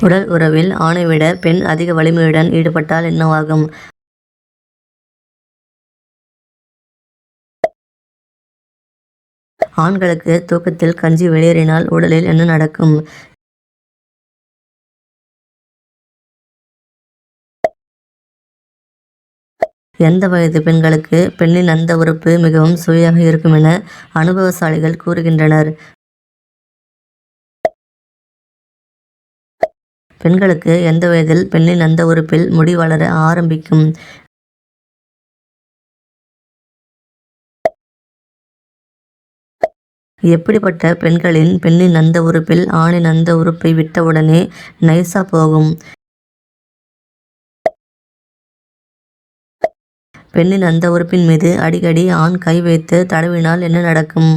உடல் உறவில் ஆணை விட பெண் அதிக வலிமையுடன் ஈடுபட்டால் என்னவாகும்? ஆண்களுக்கு தூக்கத்தில் கஞ்சி வெளியேறினால் உடலில் என்ன நடக்கும்? எந்த வயது பெண்களுக்கு பெண்ணின் அந்த உறுப்பு மிகவும் சுவையாக இருக்கும் என அனுபவசாலிகள் கூறுகின்றனர்? பெண்களுக்கு எந்த வயதில் பெண்ணின் அந்த உறுப்பில் முடி வளர ஆரம்பிக்கும்? எப்படிப்பட்ட பெண்ணின் அந்த உறுப்பில் ஆணின் அந்த உறுப்பை விட்டவுடனே நைஸா போகும்? பெண்ணின் அந்த உறுப்பின் மீது அடிக்கடி ஆண் கை வைத்து தடவினால் என்ன நடக்கும்?